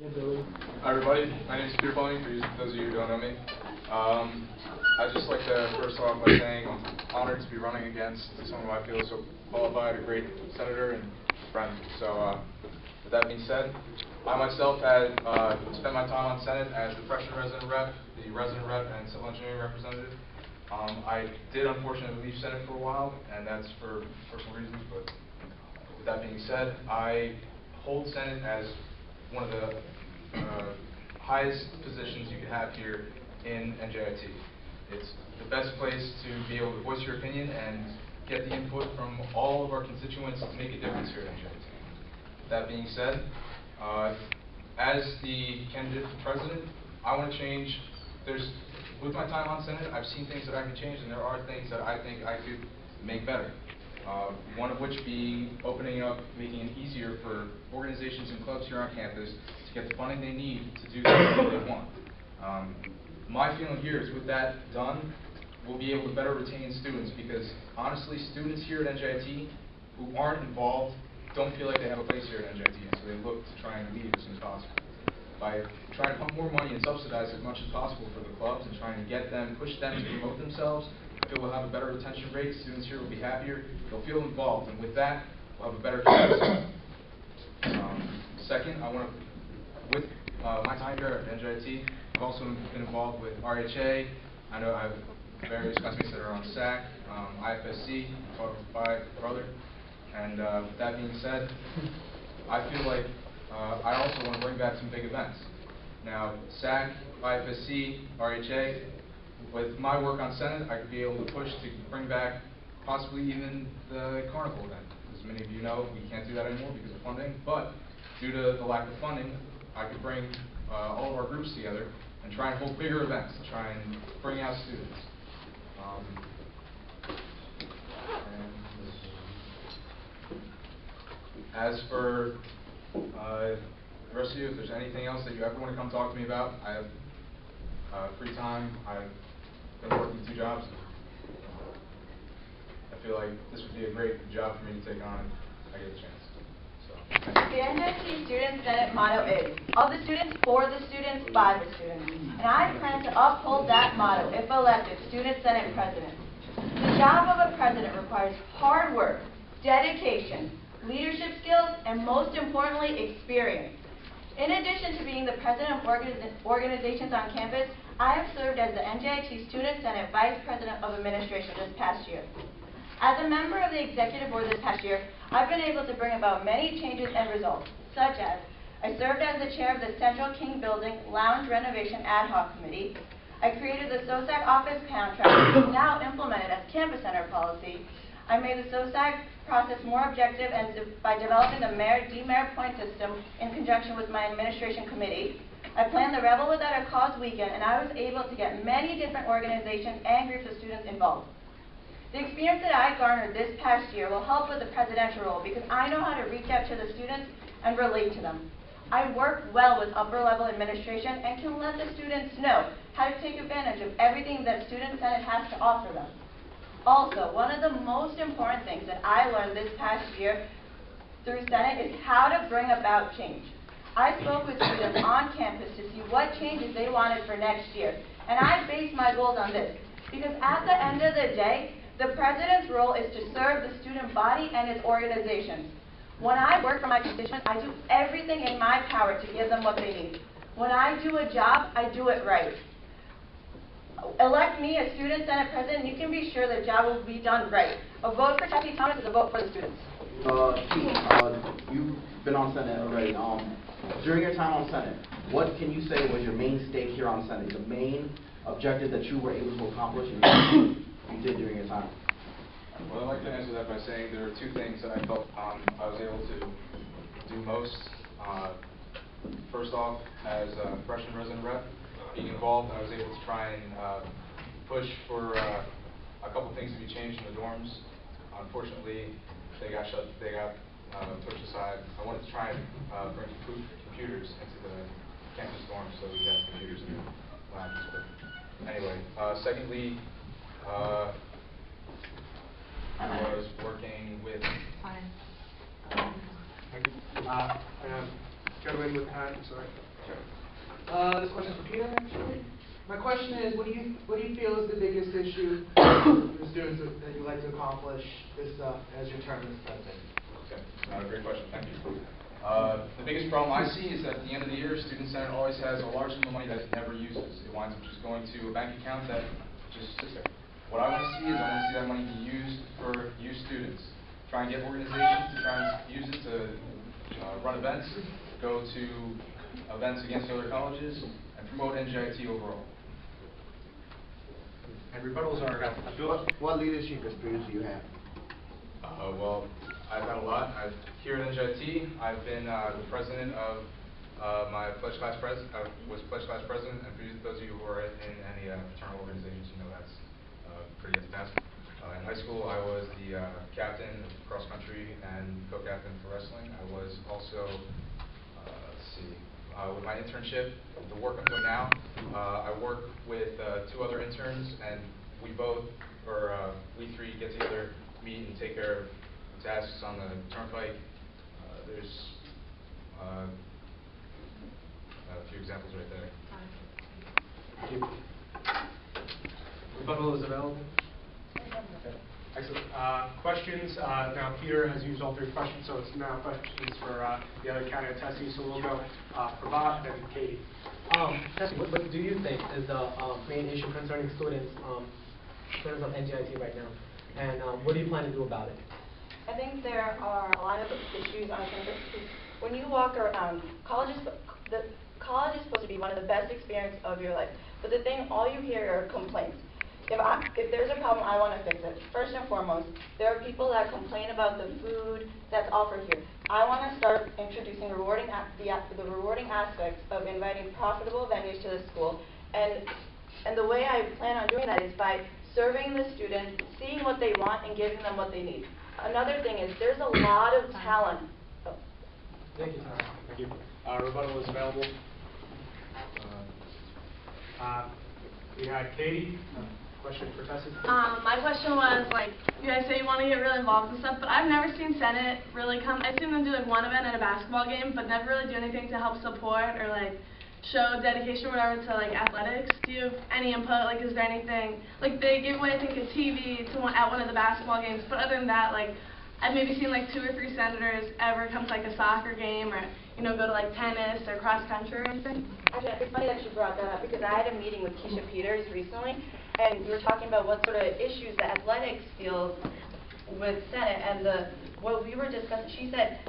Hi everybody, my name is Fleming, for those of you who don't know me. I'd just like to first start off by saying I'm honored to be running against someone who I feel is so qualified, a great senator and friend. So with that being said, I myself had spent my time on Senate as the freshman resident rep, the resident rep, and civil engineering representative. I did unfortunately leave Senate for a while, and that's for personal reasons, but with that being said, I hold Senate as one of the highest positions you can have here in NJIT. It's the best place to be able to voice your opinion and get the input from all of our constituents to make a difference here at NJIT. That being said, as the candidate for president, I want to change. With my time on Senate, I've seen things that I can change, and there are things that I think I could make better. One of which being opening up, making it easier for organizations and clubs here on campus to get the funding they need to do things that they want. My feeling here is with that done, we'll be able to better retain students because honestly, students here at NJIT who aren't involved don't feel like they have a place here at NJIT, so they look to try and leave as soon as possible. By trying to pump more money and subsidize as much as possible for the clubs and trying to get them, push them to promote themselves, I feel we'll have a better retention rate, students here will be happier, they'll feel involved, and with that, we'll have a better chance. Second, I want to, with my time here at NJIT, I've also been involved with RHA. I know I have various classmates that are on SAC, IFSC, taught by a brother, and with that being said, I feel like I also want to bring back some big events. Now, SAC, IFSC, RHA, with my work on Senate, I could be able to push to bring back possibly even the carnival event. As many of you know, we can't do that anymore because of funding, but due to the lack of funding, I could bring all of our groups together and try and hold bigger events to try and bring out students. As for the rest of you, if there's anything else that you ever want to come talk to me about, I have free time. I've been working 2 jobs. I feel like this would be a great job for me to take on if I get a chance. So, the NJIT Student Senate motto is, of the students, for the students, by the students. And I plan to uphold that motto if elected Student Senate President. The job of a president requires hard work, dedication, leadership skills, and most importantly, experience. In addition to being the president of organizations on campus, I have served as the NJIT Student Senate Vice President of Administration this past year. As a member of the executive board this past year, I've been able to bring about many changes and results, such as I served as the chair of the Central King Building Lounge Renovation Ad Hoc Committee. I created the SOSAC office contract, which is now implemented as campus center policy. I made the SOSAC process more objective by developing the demerit point system in conjunction with my administration committee. I planned the Rebel Without a Cause weekend, and I was able to get many different organizations and groups of students involved. The experience that I garnered this past year will help with the presidential role because I know how to reach out to the students and relate to them. I work well with upper-level administration and can let the students know how to take advantage of everything that Student Senate has to offer them. Also, one of the most important things that I learned this past year through Senate is how to bring about change. I spoke with students on campus to see what changes they wanted for next year, and I based my goals on this, because at the end of the day, the president's role is to serve the student body and its organizations. When I work for my constituents, I do everything in my power to give them what they need. When I do a job, I do it right. Elect me as Student Senate President, you can be sure the job will be done right. A vote for Tessy is a vote for the students. You've been on Senate already. During your time on Senate, what can you say was your main stake here on Senate, the main objective that you were able to accomplish and you did during your time? well, I'd like to answer that by saying there are 2 things that I felt I was able to do most. First off, as a freshman resident rep, being involved, I was able to try and push for a couple things to be changed in the dorms. Unfortunately, they got pushed aside. I wanted to try and bring computers into the campus dorms so we have computers in the labs. But anyway, secondly, I was working with Gentleman with hat, I'm sorry. This question's for Peter, actually. My question is, what do you feel is the biggest issue for the students that you'd like to accomplish this as your term as president? Okay, great question, thank you. The biggest problem I see is that at the end of the year, Student Senate always has a large sum of money that it never uses. It winds up just going to a bank account that just sits there. What I want to see is I want to see that money be used for youth students. Try and get organizations to try and use it to run events, go to events against other colleges, and promote NJIT overall. And rebuttals are What leadership experience do you have? Well, I've had a lot. Here at NJIT, I've been the president of my pledge class president. I was pledge class president, and for those of you who are in any fraternal organizations, you know that's pretty at the task. In high school, I was the captain of cross country and co-captain for wrestling. I was also, with my internship, the work I'm doing now, I work with 2 other interns, and we three get together, meet, and take care of tasks on the turnpike. There's a few examples right there. Thank you. Rebuttal is available. Excellent. Questions. Now, Peter has used all 3 questions, so it's now questions for the other candidate, Tessy. So we'll go for Bob and Katie. Tessy, what do you think is the main issue concerning students of NJIT right now? And what do you plan to do about it? I think there are a lot of issues on campus. When you walk around, college is supposed to be one of the best experiences of your life. But the thing, all you hear are complaints. If there's a problem, I want to fix it. First and foremost, there are people that complain about the food that's offered here. I want to start introducing the rewarding aspects of inviting profitable venues to the school. And the way I plan on doing that is by serving the students, seeing what they want, and giving them what they need. Another thing is there's a lot of talent. Thank you, Tessy. Thank you. Rebuttal is available. We had Katie. Question for Tessy. My question was, you guys say you want to get really involved and stuff, but I've never seen Senate really come. I've seen them do one event at a basketball game, but never really do anything to help support or show dedication or whatever to athletics. Do you have any input? Is there anything they give away, I think, a TV at one of the basketball games, but other than that, I've maybe seen 2 or 3 senators ever come to a soccer game or go to tennis or cross country or anything. Actually, it's funny that you brought that up because I had a meeting with Keisha Peters recently, and we were talking about what sort of issues the athletics feels with Senate, and what we were discussing, she said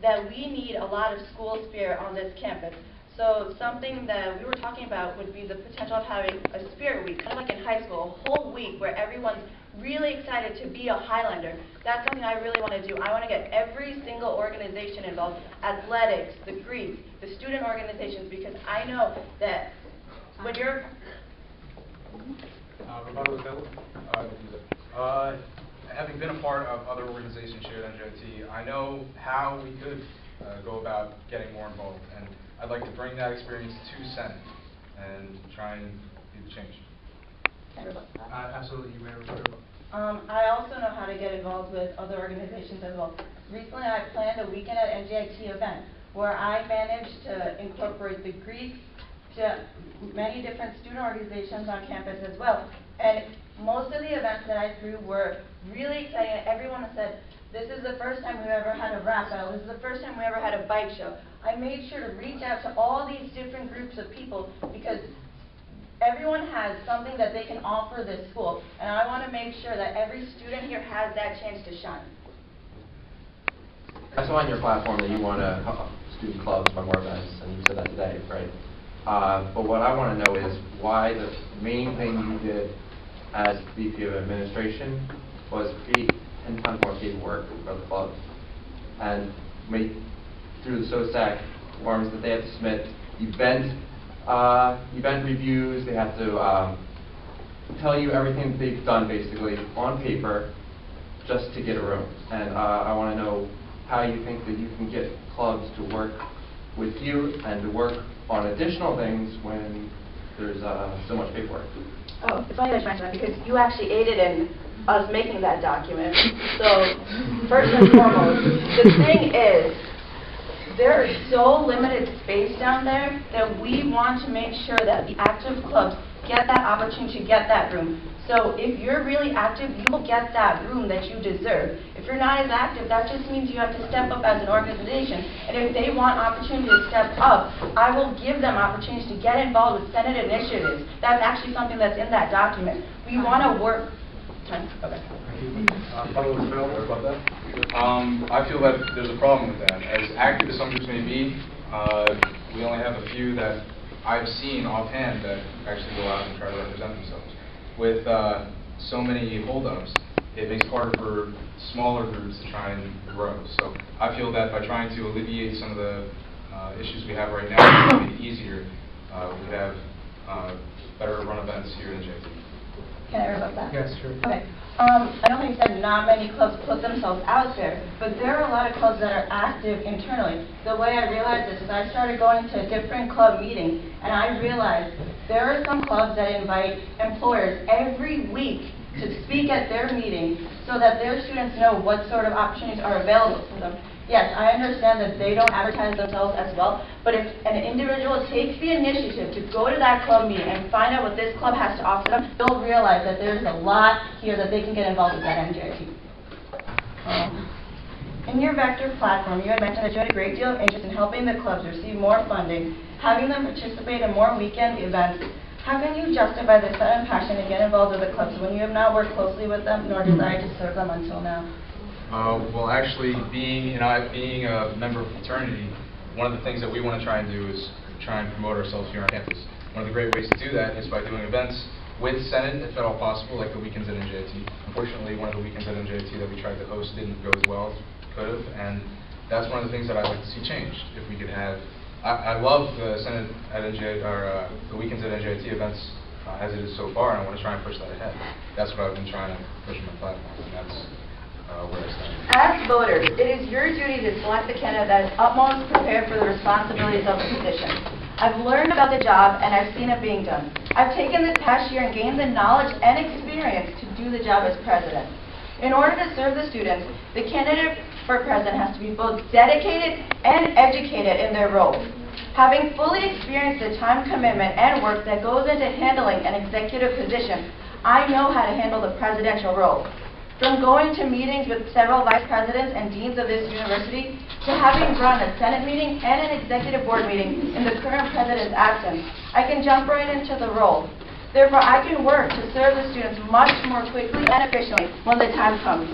that we need a lot of school spirit on this campus. So something that we were talking about would be the potential of having a spirit week, kind of like in high school, a whole week where everyone's really excited to be a Highlander. That's something I really want to do. I want to get every single organization involved, athletics, the Greeks, the student organizations, because I know that when you're... Rebuttal is available. Having been a part of other organizations here at NJIT, I know how we could go about getting more involved, and I'd like to bring that experience to Senate and try and be the change. Absolutely, you may rebuttal. I also know how to get involved with other organizations as well. Recently, I planned a weekend at NJIT event where I managed to incorporate the Greeks to many different student organizations on campus as well. And most of the events that I threw were really exciting. Everyone said, this is the first time we've ever had a rap battle. This is the first time we ever had a bike show. I made sure to reach out to all these different groups of people because everyone has something that they can offer this school, and I want to make sure that every student here has that chance to shine. I saw on your platform that you want to help student clubs by more events, and you said that today, right? But what I want to know is why the main thing you did as VP of Administration was create 10 times more paperwork for the clubs and make through the SOSAC forms that they have to submit event reviews. They have to tell you everything that they've done basically on paper just to get a room. And I want to know how you think that you can get clubs to work with you and to work on additional things when there's so much paperwork. Oh, it's funny that you mentioned that because you actually aided in us making that document. So, first and foremost, the thing is, there is so limited space down there that we want to make sure that the active clubs get that opportunity to get that room. So if you're really active, you will get that room that you deserve. If you're not as active, that just means you have to step up as an organization. And if they want opportunity to step up, I will give them opportunities to get involved with Senate initiatives. That's actually something that's in that document. We want to work. Okay. I feel that there's a problem with that. As active as some groups may be, we only have a few that I've seen offhand that actually go out and try to represent themselves. With so many holdups, it makes it harder for smaller groups to try and grow. So I feel that by trying to alleviate some of the issues we have right now, to make it easier, we have better run events here in NJIT. Can I rebut that? Yes, sure. Okay. I know you said not many clubs put themselves out there, but there are a lot of clubs that are active internally. The way I realized this is I started going to different club meetings, and I realized there are some clubs that invite employers every week to speak at their meeting so that their students know what sort of opportunities are available to them. Yes, I understand that they don't advertise themselves as well, but if an individual takes the initiative to go to that club meeting and find out what this club has to offer them, they'll realize that there's a lot here that they can get involved with at NJIT. In your Vector platform, you had mentioned that you had a great deal of interest in helping the clubs receive more funding, having them participate in more weekend events. How can you justify this sudden passion to get involved with the clubs when you have not worked closely with them nor desired to serve them until now? Well, actually, being a member of a fraternity, one of the things that we want to try and do is try and promote ourselves here on campus. One of the great ways to do that is by doing events with Senate, if at all possible, like the weekends at NJIT. Unfortunately, one of the weekends at NJIT that we tried to host didn't go as well as it could have, and that's one of the things that I'd like to see changed. If we could have, I love the Senate at NJIT, or the weekends at NJIT events as it is so far, and I want to try and push that ahead. That's what I've been trying to push on my platform, and that's where I stand. As voters, it is your duty to select the candidate that is utmost prepared for the responsibilities of the position. I've learned about the job and I've seen it being done. I've taken this past year and gained the knowledge and experience to do the job as president. In order to serve the students, the candidate for president has to be both dedicated and educated in their role. Having fully experienced the time commitment and work that goes into handling an executive position, I know how to handle the presidential role. From going to meetings with several vice presidents and deans of this university, to having run a Senate meeting and an executive board meeting in the current president's absence, I can jump right into the role. Therefore, I can work to serve the students much more quickly and efficiently when the time comes.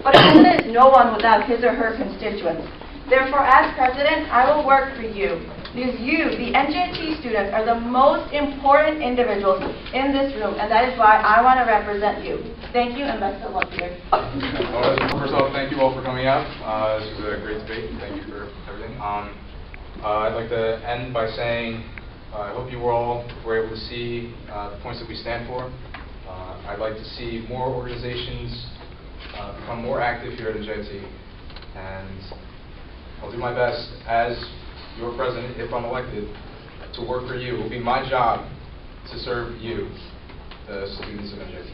But a president is no one without his or her constituents. Therefore, as president, I will work for you. Because you, the NJIT students, are the most important individuals in this room, and that is why I want to represent you. Thank you, and best of luck here. First of all, thank you all for coming out. This was a great debate. Thank you for everything. I'd like to end by saying I hope you all were able to see the points that we stand for. I'd like to see more organizations become more active here at NJIT, and I'll do my best as your president, if I'm elected, to work for you. It will be my job to serve you, the students of NJIT.